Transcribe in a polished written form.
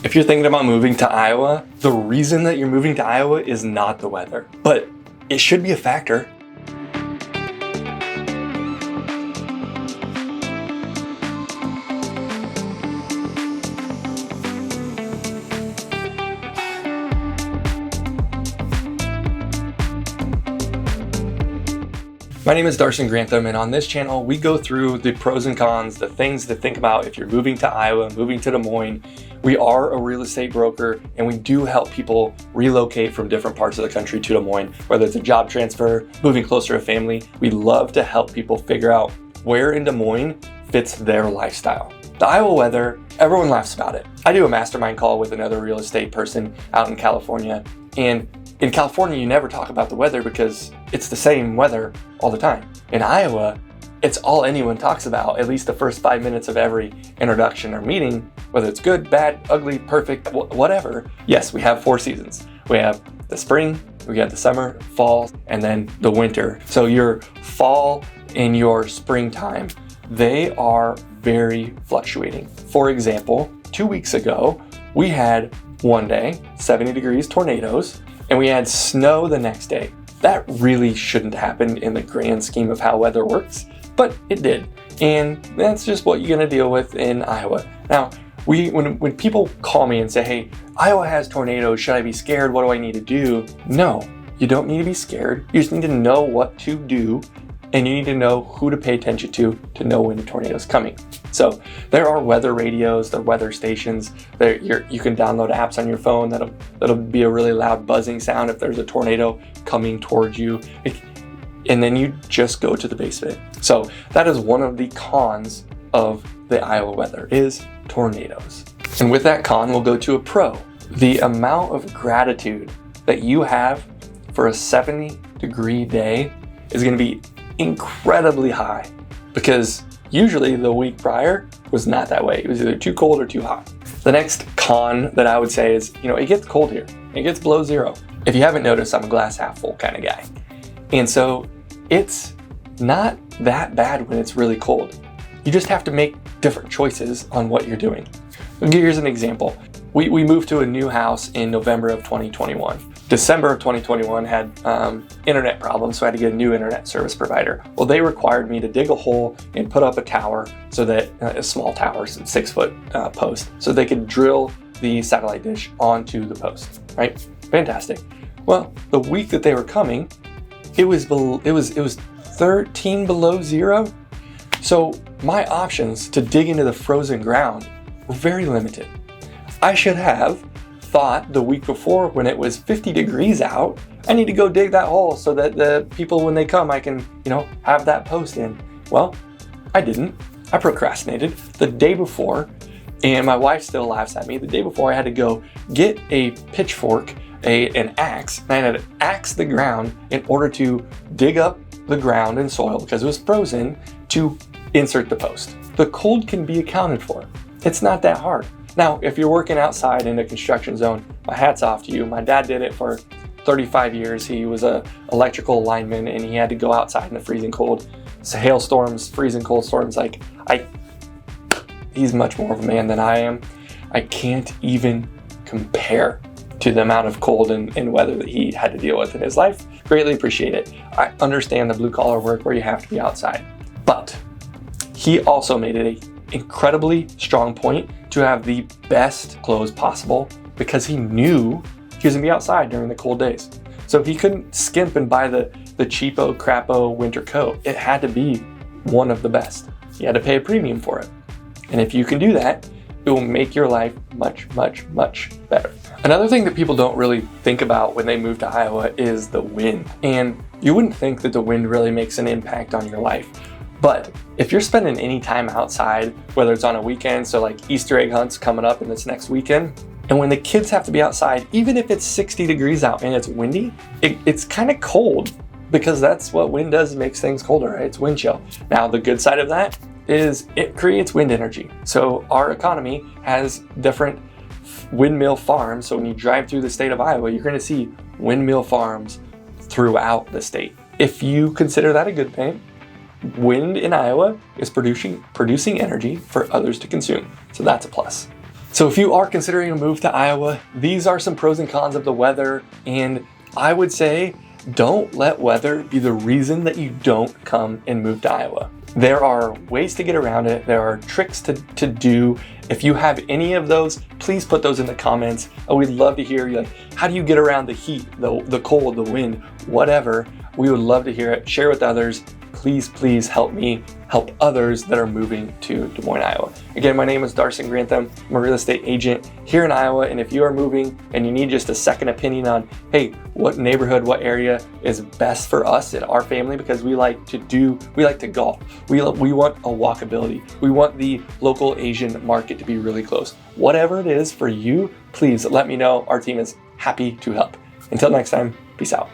If you're thinking about moving to Iowa, the reason that you're moving to Iowa is not the weather, but it should be a factor. My name is Darson Grantham, and on this channel, we go through the pros and cons, the things to think about if you're moving to Iowa, moving to Des Moines. We are a real estate broker, and we do help people relocate from different parts of the country to Des Moines, whether it's a job transfer, moving closer to family. We love to help people figure out where in Des Moines fits their lifestyle. The Iowa weather, everyone laughs about it. I do a mastermind call with another real estate person out in California, and in California, you never talk about the weather because it's the same weather all the time. In Iowa, it's all anyone talks about, at least the first 5 minutes of every introduction or meeting, whether it's good, bad, ugly, perfect, whatever. Yes, we have 4 seasons. We have the spring, we have the summer, fall, and then the winter. So your fall and your springtime, they are very fluctuating. For example, 2 weeks ago, we had one day, 70 degrees tornadoes, and we had snow the next day. That really shouldn't happen in the grand scheme of how weather works, but it did. And that's just what you're gonna deal with in Iowa. Now, when people call me and say, hey, Iowa has tornadoes, should I be scared? What do I need to do? No, you don't need to be scared. You just need to know what to do, and you need to know who to pay attention to know when the tornado is coming. So there are weather radios, there are weather stations. You can download apps on your phone that'll be a really loud buzzing sound if there's a tornado coming towards you. And then you just go to the base of it. So that is one of the cons of the Iowa weather is tornadoes. And with that con, we'll go to a pro. The amount of gratitude that you have for a 70-degree day is gonna be incredibly high, because usually the week prior was not that way. It was either too cold or too hot. The next con that I would say is, it gets cold here. It gets below zero. If you haven't noticed, I'm a glass half full kind of guy. And so it's not that bad when it's really cold. You just have to make different choices on what you're doing. Here's an example. We moved to a new house in November of 2021. December of 2021 had internet problems, so I had to get a new internet service provider. Well, they required me to dig a hole and put up a tower, so that a small tower, 6-foot post, so they could drill the satellite dish onto the post. Right? Fantastic. Well, the week that they were coming, it was 13 below zero. So my options to dig into the frozen ground were very limited. I should have thought the week before, when it was 50 degrees out, I need to go dig that hole so that the people, when they come, I can, have that post in. Well, I didn't. I procrastinated the day before, and my wife still laughs at me. The day before, I had to go get a pitchfork, an axe, and I had to axe the ground in order to dig up the ground and soil, because it was frozen, to insert the post. The cold can be accounted for. It's not that hard. Now, if you're working outside in a construction zone, my hat's off to you. My dad did it for 35 years. He was an electrical lineman, and he had to go outside in the freezing cold. So hailstorms, freezing cold storms, he's much more of a man than I am. I can't even compare to the amount of cold and weather that he had to deal with in his life. Greatly appreciate it. I understand the blue collar work where you have to be outside. But he also made it an incredibly strong point to have the best clothes possible, because he knew he was gonna be outside during the cold days. So he couldn't skimp and buy the cheapo, crapo winter coat. It had to be one of the best. He had to pay a premium for it. And if you can do that, it will make your life much, much, much better. Another thing that people don't really think about when they move to Iowa is the wind. And you wouldn't think that the wind really makes an impact on your life. But if you're spending any time outside, whether it's on a weekend, so like Easter egg hunts coming up in this next weekend, and when the kids have to be outside, even if it's 60 degrees out and it's windy, it's kind of cold, because that's what wind does, makes things colder, right? It's wind chill. Now, the good side of that is it creates wind energy. So our economy has different windmill farms. So when you drive through the state of Iowa, you're going to see windmill farms throughout the state. If you consider that a good thing, wind in Iowa is producing energy for others to consume. So that's a plus. So if you are considering a move to Iowa, these are some pros and cons of the weather, and I would say don't let weather be the reason that you don't come and move to Iowa. There are ways to get around it. There are tricks to do. If you have any of those, please put those in the comments. We'd love to hear you. Like, how do you get around the heat, the cold, the wind, whatever? We would love to hear it. Share with others. Please help me help others that are moving to Des Moines, Iowa. Again, my name is Darson Grantham. I'm a real estate agent here in Iowa. And if you are moving and you need just a second opinion on, hey, what neighborhood, what area is best for us and our family, because we like to golf. We want a walkability. We want the local Asian market to be really close. Whatever it is for you, please let me know. Our team is happy to help. Until next time, peace out.